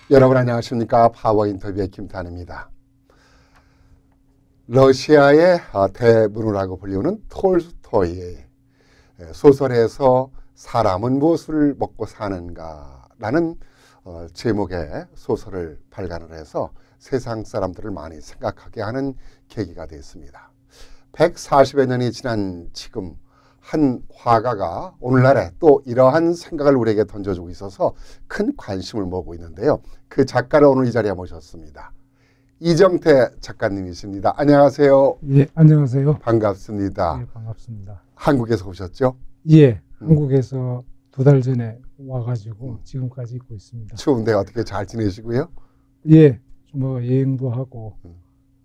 여러분 안녕하십니까? 파워 인터뷰의 김탄입니다. 러시아의 대문호라고 불리우는 톨스토이의 소설에서 사람은 무엇을 먹고 사는가라는 제목의 소설을 발간을 해서 세상 사람들을 많이 생각하게 하는 계기가 되었습니다. 140여 년이 지난 지금 한 화가가 오늘날에 또 이러한 생각을 우리에게 던져주고 있어서 큰 관심을 모으고 있는데요. 그 작가를 오늘 이 자리에 모셨습니다. 이정태 작가님이십니다. 안녕하세요. 예, 안녕하세요. 반갑습니다. 예, 반갑습니다. 한국에서 오셨죠? 예, 한국에서 2달 전에 와가지고 지금까지 있고 있습니다. 추운데 어떻게 잘 지내시고요? 예, 뭐 여행도 하고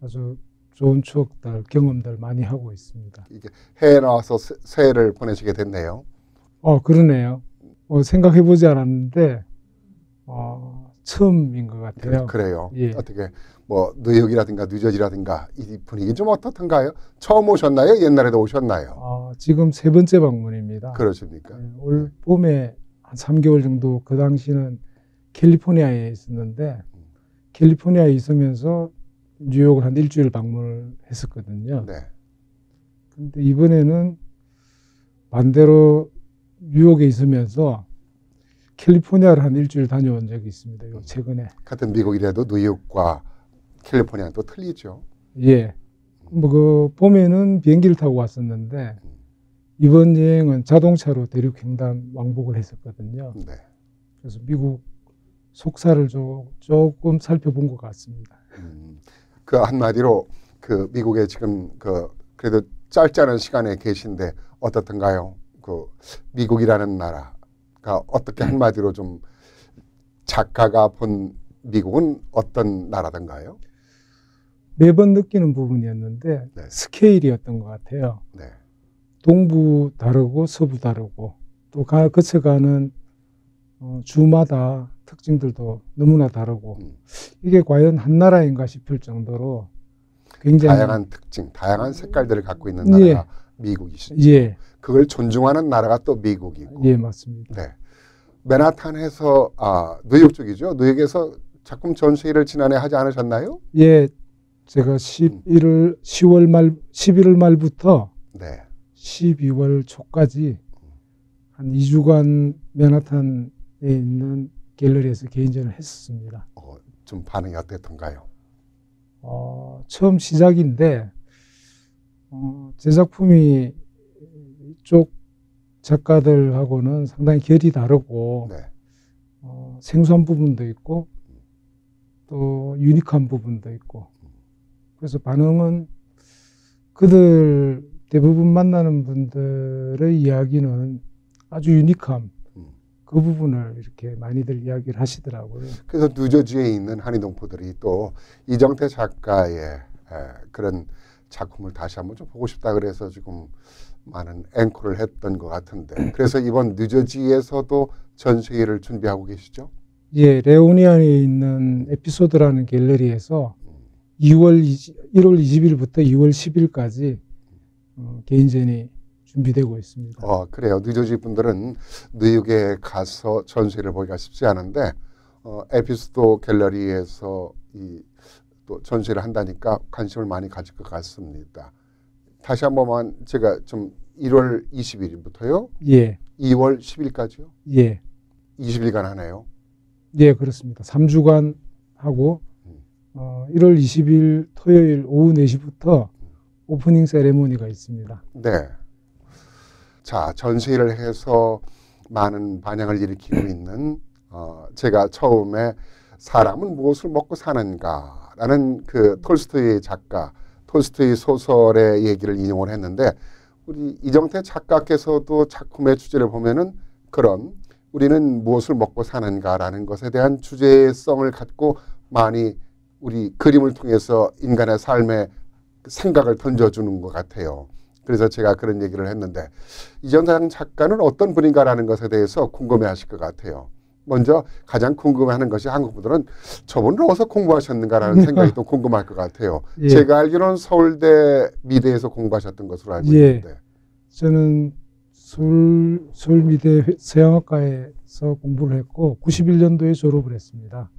아주 좋은 추억들, 경험들 많이 하고 있습니다. 이게 해외 나와서 새해를 보내시게 됐네요. 그러네요. 생각해보지 않았는데 처음인 것 같아요. 그래요. 예. 어떻게 뭐 뉴욕이라든가 뉴저지라든가 이 분위기 좀 어떻던가요? 처음 오셨나요? 옛날에도 오셨나요? 지금 3번째 방문입니다. 그러십니까? 예, 올 봄에 한 3개월 정도 그 당시는 캘리포니아에 있었는데 캘리포니아에 있으면서 뉴욕을 한 일주일 방문을 했었거든요. 네. 근데 이번에는 반대로 뉴욕에 있으면서 캘리포니아를 한 일주일 다녀온 적이 있습니다. 최근에. 같은 미국이라도 뉴욕과 캘리포니아는 또 틀리죠. 예. 그 봄에는 비행기를 타고 왔었는데 이번 여행은 자동차로 대륙 횡단 왕복을 했었거든요. 네. 그래서 미국 속사를 조금 살펴본 것 같습니다. 그 한마디로 그 미국에 지금 그래도 짧지 않은 시간에 계신데 어떻던가요? 그 미국이라는 나라가 어떻게 한마디로 좀 작가가 본 미국은 어떤 나라던가요? 매번 느끼는 부분이었는데 네. 스케일이었던 것 같아요. 네. 동부 다르고 서부 다르고 또 거쳐가는 주마다 특징들도 너무나 다르고 이게 과연 한 나라인가 싶을 정도로 굉장히 다양한 특징, 다양한 색깔들을 갖고 있는 나라가 예. 미국이시죠. 예. 그걸 존중하는 나라가 또 미국이고. 예, 맞습니다. 네. 맨하탄에서 뉴욕 쪽이죠. 뉴욕에서 작품 전시회를 지난해 하지 않으셨나요? 예, 제가 11월 말부터 네. 12월 초까지 한 2주간 맨하탄에 있는 갤러리에서 개인전을 했었습니다. 좀 반응이 어땠던가요? 처음 시작인데 제 작품이 이쪽 작가들하고는 상당히 결이 다르고 네. 생소한 부분도 있고 또 유니크한 부분도 있고 그래서 반응은 그들 대부분 만나는 분들의 이야기는 아주 유니크함 그 부분을 이렇게 많이들 이야기를 하시더라고요. 그래서 뉴저지에 있는 한인동포들이 또 이정태 작가의 그런 작품을 다시 한번 좀 보고 싶다 그래서 지금 많은 앵콜을 했던 것 같은데 그래서 이번 뉴저지에서도 전시회를 준비하고 계시죠? 예, 레오니안에 있는 에피소드라는 갤러리에서 1월 20일부터 2월 10일까지 개인전이 준비되고 있습니다. 그래요. 뉴저지 분들은 뉴욕에 가서 전시회를 보기가 쉽지 않은데 에피소드 갤러리에서 또 전시를 한다니까 관심을 많이 가질 것 같습니다. 다시 한 번만 제가 좀 1월 20일부터요? 예. 2월 10일까지요? 예. 20일간 하네요. 예, 그렇습니다. 3주간 하고 1월 20일 토요일 오후 4시부터 오프닝 세레모니가 있습니다. 네. 자, 전시회를 해서 많은 반향을 일으키고 있는 제가 처음에 사람은 무엇을 먹고 사는가라는 그 톨스토이 작가, 톨스토이 소설의 얘기를 인용을 했는데 우리 이정태 작가께서도 작품의 주제를 보면은 그런 우리는 무엇을 먹고 사는가라는 것에 대한 주제성을 갖고 많이 우리 그림을 통해서 인간의 삶에 생각을 던져주는 것 같아요. 그래서 제가 그런 얘기를 했는데 이정태 작가는 어떤 분인가라는 것에 대해서 궁금해하실 것 같아요. 먼저 가장 궁금해하는 것이 한국 분들은 저분은 어디서 공부하셨는가라는 생각이 또 궁금할 것 같아요. 예. 제가 알기로는 서울대 미대에서 공부하셨던 것으로 알고 예. 있는데. 저는 서울미대 서양학과에서 공부를 했고 91년도에 졸업을 했습니다.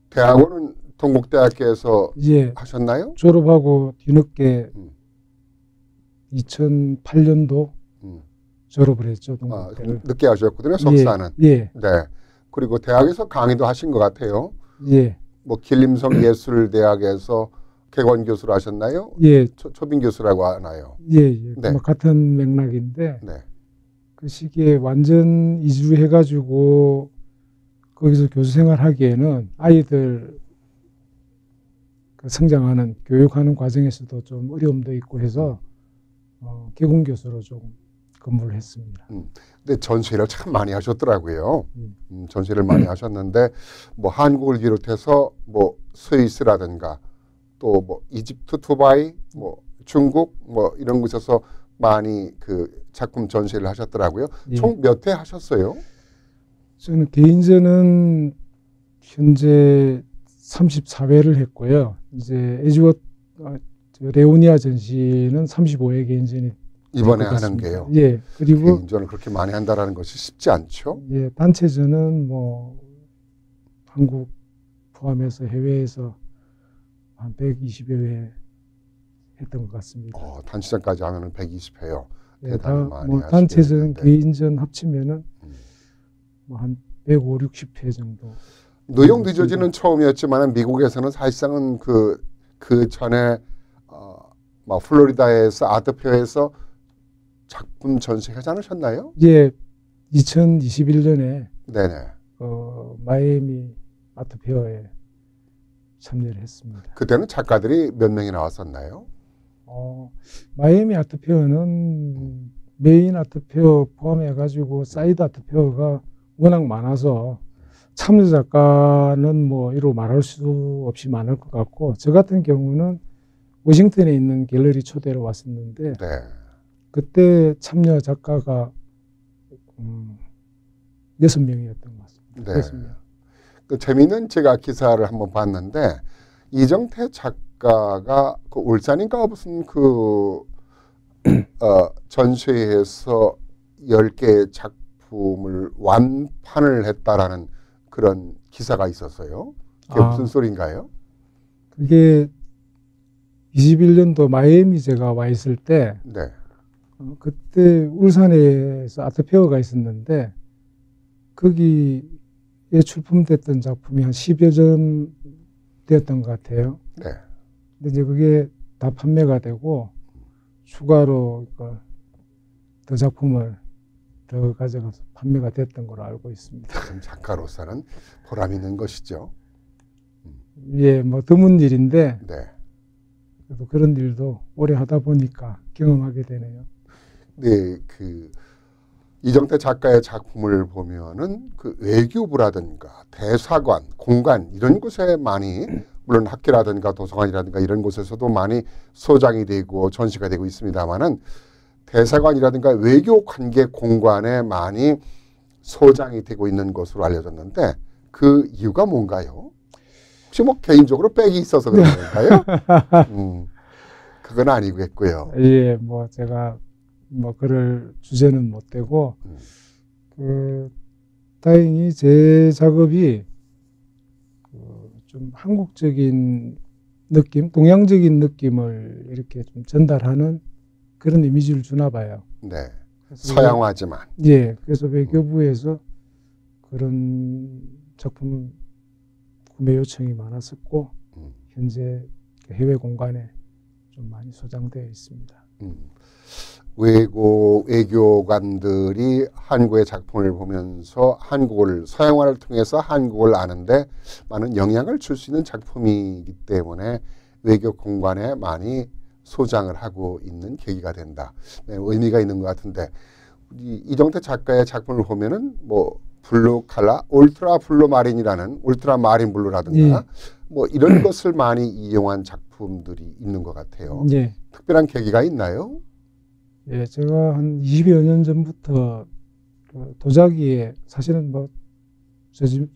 대학원은 동국대학교에서 예, 하셨나요? 졸업하고 뒤늦게 음. 2008년도 음. 졸업을 했죠. 아, 동국대를. 늦게 하셨거든요, 석사는. 예, 네. 그리고 대학에서 강의도 하신 것 같아요. 예, 뭐 길림성 예술대학에서 객원 교수로 하셨나요? 예, 초빙 교수라고 하나요? 예, 예. 네. 뭐 같은 맥락인데 네. 그 시기에 완전 이주해가지고 거기서 교수 생활하기에는 아이들 그 성장하는 교육하는 과정에서도 좀 어려움도 있고 해서 개공 교수로 좀 근무를 했습니다. 근데 전시회를 참 많이 하셨더라고요. 전시회를 많이 하셨는데 뭐 한국을 비롯해서 뭐 스위스라든가 또 뭐 이집트, 두바이, 뭐 중국 뭐 이런 곳에서 많이 그 작품 전시회를 하셨더라고요. 예. 총 몇 회 하셨어요? 저는 개인전은 현재 34회를 했고요. 이제 에즈워트 레오니아 전시는 35회 개인전이 이번에 될 것 하는 같습니다. 게요. 예, 그리고 개인전을 그렇게 많이 한다라는 것이 쉽지 않죠. 예, 단체전은 뭐 한국 포함해서 해외에서 한 120여 회 했던 것 같습니다. 단시전까지 하면은 120회요. 예, 대단히 많이 뭐 단체전, 하시겠는데. 개인전 합치면은 뭐 한 150, 60회 정도. 뉴욕 뉴저지는 처음이었지만 미국에서는 사실상은 그 전에 뭐 플로리다에서 아트페어에서 작품 전시하지 않으셨나요? 예, 2021년에 네네. 마이애미 아트페어에 참여를 했습니다. 그때는 작가들이 몇 명이 나왔었나요? 마이애미 아트페어는 메인 아트페어 포함해가지고 사이드 아트페어가 워낙 많아서 참여 작가는 뭐 이로 말할 수 없이 많을 것 같고, 저 같은 경우는 워싱턴에 있는 갤러리 초대로 왔었는데 네. 그때 참여 작가가 6명이었던 것 같습니다. 네. 6명. 그 재미있는 제가 기사를 한번 봤는데 이정태 작가가 그 울산인가 무슨 그 전시회에서 10개의 작품을 완판을 했다라는 그런 기사가 있었어요. 그게 무슨 소리인가요? 그게 21년도 마이애미 제가 와 있을 때 네. 그때 울산에서 아트페어가 있었는데 거기에 출품됐던 작품이 한 10여 점 되었던 것 같아요. 네. 근데 이제 그게 다 판매가 되고 추가로 더 작품을 더 가져가서 판매가 됐던 걸로 알고 있습니다. 작가로서는 보람 있는 것이죠. 예, 뭐 드문 일인데 네. 그래도 그런 일도 오래 하다 보니까 경험하게 되네요. 네, 그 이정태 작가의 작품을 보면은 그 외교부라든가 대사관, 공관 이런 곳에 많이 물론 학교라든가 도서관이라든가 이런 곳에서도 많이 소장이 되고 전시가 되고 있습니다만은 대사관이라든가 외교 관계 공관에 많이 소장이 되고 있는 것으로 알려졌는데 그 이유가 뭔가요? 혹시 뭐 개인적으로 빽이 있어서 그런 건가요? 그건 아니겠고요. 예, 뭐 제가 뭐 그럴 주제는 못 되고 다행히 제 작업이 좀 한국적인 느낌, 동양적인 느낌을 이렇게 좀 전달하는 그런 이미지를 주나 봐요. 네. 서양화지만. 예, 그래서 외교부에서 그런 작품 구매 요청이 많았었고 현재 해외 공간에 좀 많이 소장되어 있습니다. 외교관들이 한국의 작품을 보면서 한국을 서양화를 통해서 한국을 아는데 많은 영향을 줄 수 있는 작품이기 때문에 외교 공간에 많이 소장을 하고 있는 계기가 된다. 네, 의미가 있는 것 같은데 이정태 작가의 작품을 보면은 뭐 블루 칼라, 울트라 블루 마린이라는 울트라 마린 블루라든가 뭐 이런 것을 많이 이용한 작품들이 있는 것 같아요. 예. 특별한 계기가 있나요? 예, 제가 한 20여 년 전부터 도자기에 사실은 뭐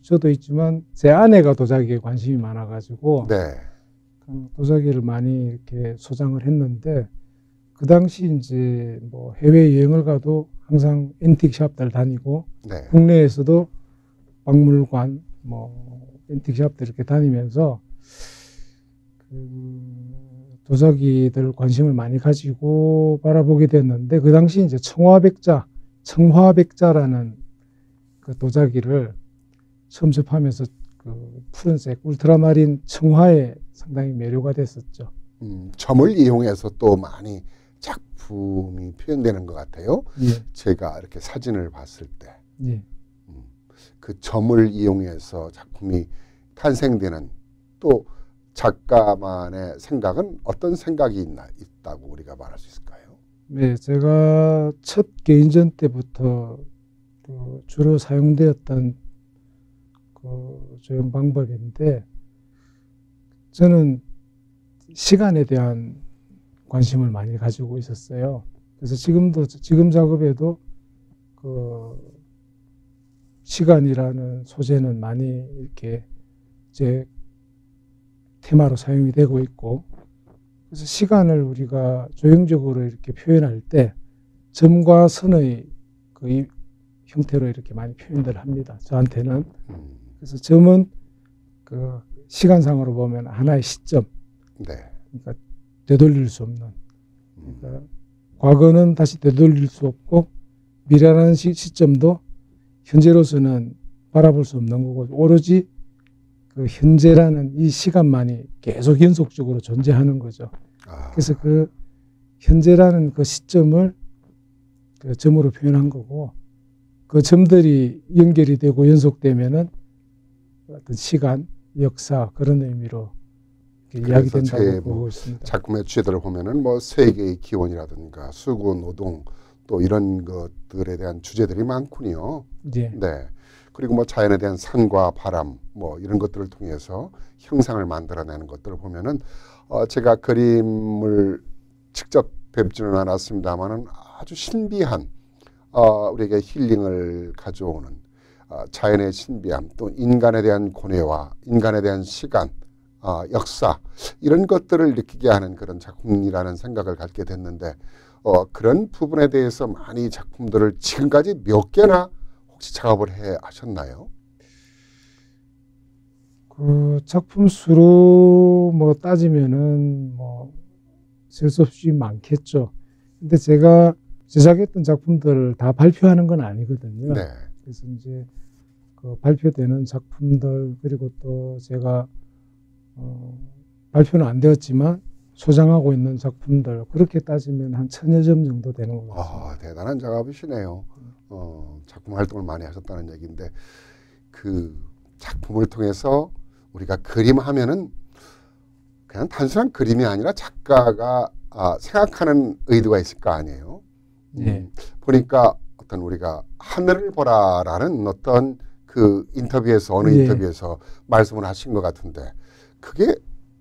저도 있지만 제 아내가 도자기에 관심이 많아가지고 네. 도자기를 많이 이렇게 소장을 했는데 그 당시 이제 뭐 해외 여행을 가도 항상 앤틱 샵들 다니고 네. 국내에서도 박물관 뭐 앤틱샵들 이렇게 다니면서 도자기들 관심을 많이 가지고 바라보게 됐는데 그 당시 이제 청화백자라는 그 도자기를 처음 접하면서 그 푸른색 울트라마린 청화에 상당히 매료가 됐었죠. 점을 이용해서 또 많이 작품이 표현되는 것 같아요. 예. 제가 이렇게 사진을 봤을 때. 예. 그 점을 이용해서 작품이 탄생되는 또 작가만의 생각은 어떤 생각이 있다고 우리가 말할 수 있을까요? 네, 제가 첫 개인전 때부터 그 주로 사용되었던 그 조형 방법인데 저는 시간에 대한 관심을 많이 가지고 있었어요. 그래서 지금 작업에도 그 시간이라는 소재는 많이 이렇게 제 테마로 사용이 되고 있고, 그래서 시간을 우리가 조형적으로 이렇게 표현할 때 점과 선의 그 형태로 이렇게 많이 표현들 합니다. 저한테는. 그래서 점은 그 시간상으로 보면 하나의 시점. 네. 그러니까 되돌릴 수 없는. 그러니까 과거는 다시 되돌릴 수 없고 미래라는 시점도 현재로서는 바라볼 수 없는 거고 오로지 그 현재라는 이 시간만이 계속 연속적으로 존재하는 거죠. 그래서 그 현재라는 그 시점을 그 점으로 표현한 거고 그 점들이 연결이 되고 연속되면은 어떤 시간, 역사 그런 의미로 이야기된다고 보고 있습니다. 작품의 주제들을 보면은 뭐 세계의 기원이라든가 수고 노동 또 이런 것들에 대한 주제들이 많군요. 예. 네. 그리고 뭐 자연에 대한 산과 바람 뭐 이런 것들을 통해서 형상을 만들어내는 것들을 보면은 제가 그림을 직접 뵙지는 않았습니다만은 아주 신비한 우리에게 힐링을 가져오는 자연의 신비함 또 인간에 대한 고뇌와 인간에 대한 시간 역사 이런 것들을 느끼게 하는 그런 작품이라는 생각을 갖게 됐는데 그런 부분에 대해서 많이 작품들을 지금까지 몇 개나 혹시 작업을 해 하셨나요? 그 작품 수로 뭐 따지면은 뭐 셀 수 없이 많겠죠. 근데 제가 제작했던 작품들을 다 발표하는 건 아니거든요. 네. 그래서 이제 그 발표되는 작품들 그리고 또 제가 발표는 안 되었지만 소장하고 있는 작품들 그렇게 따지면 한 1000여 점 정도 되는 것 같습니다. 대단한 작업이시네요. 작품 활동을 많이 하셨다는 얘기인데 그 작품을 통해서 우리가 그림하면은 그냥 단순한 그림이 아니라 작가가 생각하는 의도가 있을 거 아니에요. 네. 보니까 어떤 우리가 하늘을 보라라는 어떤 그 인터뷰에서 어느 네. 인터뷰에서 말씀을 하신 것 같은데 그게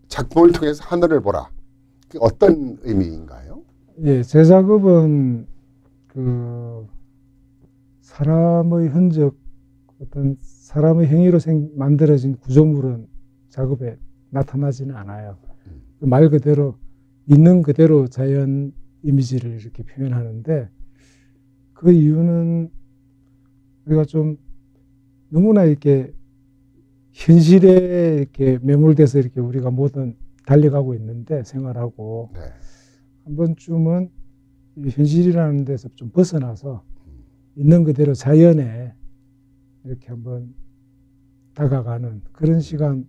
작품을 통해서 하늘을 보라. 그게 어떤 의미인가요? 예, 제 작업은 그 사람의 흔적, 어떤 사람의 행위로 만들어진 구조물은 작업에 나타나지는 않아요. 말 그대로 있는 그대로 자연 이미지를 이렇게 표현하는데 그 이유는 우리가 좀 너무나 이렇게 현실에 이렇게 매몰돼서 이렇게 우리가 모든 달려가고 있는데 생활하고 네. 한 번쯤은 이 현실이라는 데서 좀 벗어나서 있는 그대로 자연에 이렇게 한번 다가가는 그런 시간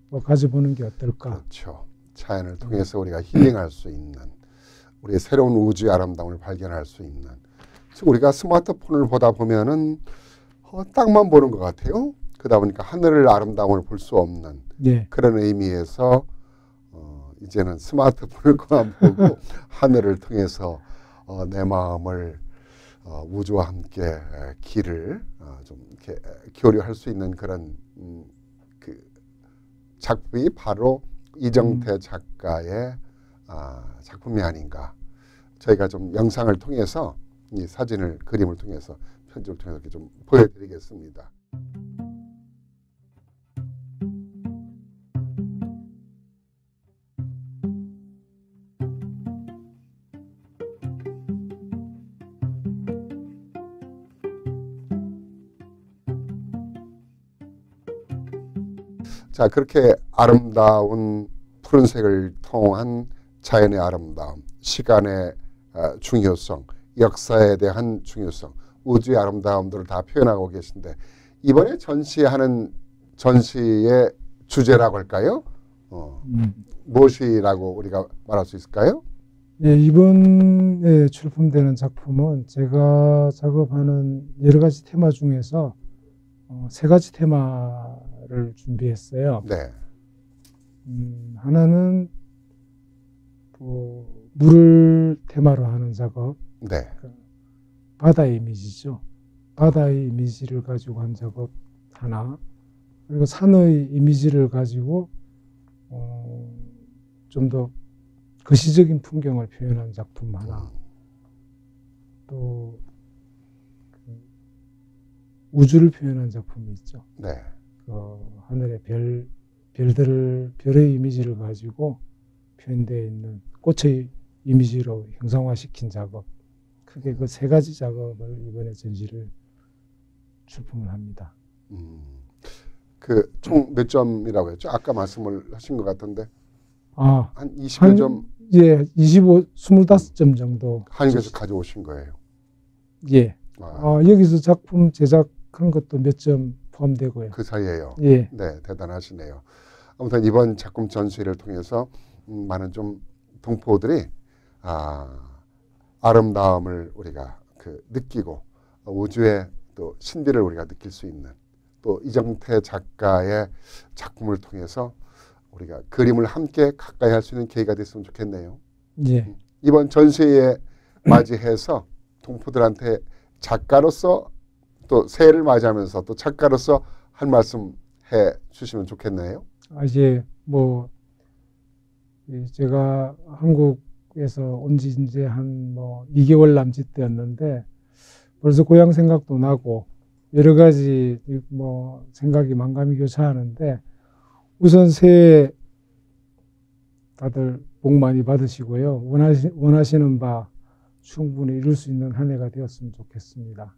뭐 가져보는 게 어떨까? 그렇죠. 자연을 통해서 우리가 힐링할 수 있는 우리의 새로운 우주의 아름다움을 발견할 수 있는 지금 우리가 스마트폰을 보다 보면은 땅만 보는 것 같아요. 그러다 보니까 하늘을 아름다움을 볼 수 없는 네. 그런 의미에서 이제는 스마트폰을 그만 보고 하늘을 통해서 내 마음을 우주와 함께 길을 좀 이렇게 교류할 수 있는 그런 그 작품이 바로 이정태 작가의 작품이 아닌가. 저희가 좀 영상을 통해서 이 사진을 그림을 통해서 편집을 통해서 이렇게 좀 보여드리겠습니다. 자, 그렇게 아름다운 푸른색을 통한 자연의 아름다움, 시간의 중요성, 역사에 대한 중요성, 우주의 아름다움들을 다 표현하고 계신데 이번에 전시하는 전시의 주제라고 할까요? 무엇이라고 우리가 말할 수 있을까요? 예, 이번에 출품되는 작품은 제가 작업하는 여러 가지 테마 중에서 세 가지 테마를 준비했어요. 네. 하나는 물을 테마로 하는 작업, 네. 바다의 이미지죠. 바다의 이미지를 가지고 한 작업 하나, 그리고 산의 이미지를 가지고 좀 더 거시적인 풍경을 표현한 작품 하나, 또 우주를 표현한 작품이 있죠. 네. 하늘의 별의 이미지를 가지고 표현되어 있는 꽃의 이미지로 형상화시킨 작업. 크게 그 세 가지 작업을 이번에 전시를 출품을 합니다. 그 총 몇 점이라고 했죠? 아까 말씀을 하신 것 같은데. 한 20여 점? 예, 25점 정도. 한국에서 가져오신 거예요? 예. 여기서 작품 제작한 것도 몇 점 포함되고요. 그 사이에요? 예. 네, 대단하시네요. 아무튼 이번 작품 전시를 통해서 많은 좀 동포들이 아름다움을 우리가 느끼고 우주의 또 신비를 우리가 느낄 수 있는 또 이정태 작가의 작품을 통해서 우리가 그림을 함께 가까이 할 수 있는 계기가 됐으면 좋겠네요. 예. 이번 전시에 맞이해서 동포들한테 작가로서 또 새해를 맞이하면서 또 작가로서 한 말씀 해 주시면 좋겠네요. 이제 제가 한국에서 온 지 이제 한 2개월 남짓 되었는데 벌써 고향 생각도 나고 여러 가지 생각이 만감이 교차하는데 우선 새해 다들 복 많이 받으시고요. 원하시는 바 충분히 이룰 수 있는 한 해가 되었으면 좋겠습니다.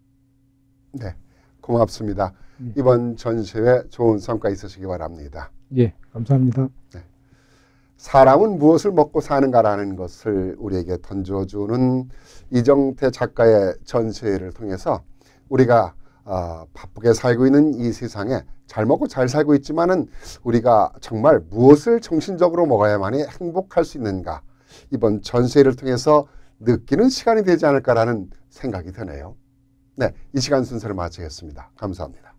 네, 고맙습니다. 예. 이번 전시회 좋은 성과 있으시기 바랍니다. 예, 감사합니다. 네. 사람은 무엇을 먹고 사는가라는 것을 우리에게 던져주는 이정태 작가의 전시회를 통해서 우리가 바쁘게 살고 있는 이 세상에 잘 먹고 잘 살고 있지만은 우리가 정말 무엇을 정신적으로 먹어야만이 행복할 수 있는가 이번 전시회를 통해서 느끼는 시간이 되지 않을까라는 생각이 드네요. 네, 이 시간 순서를 마치겠습니다. 감사합니다.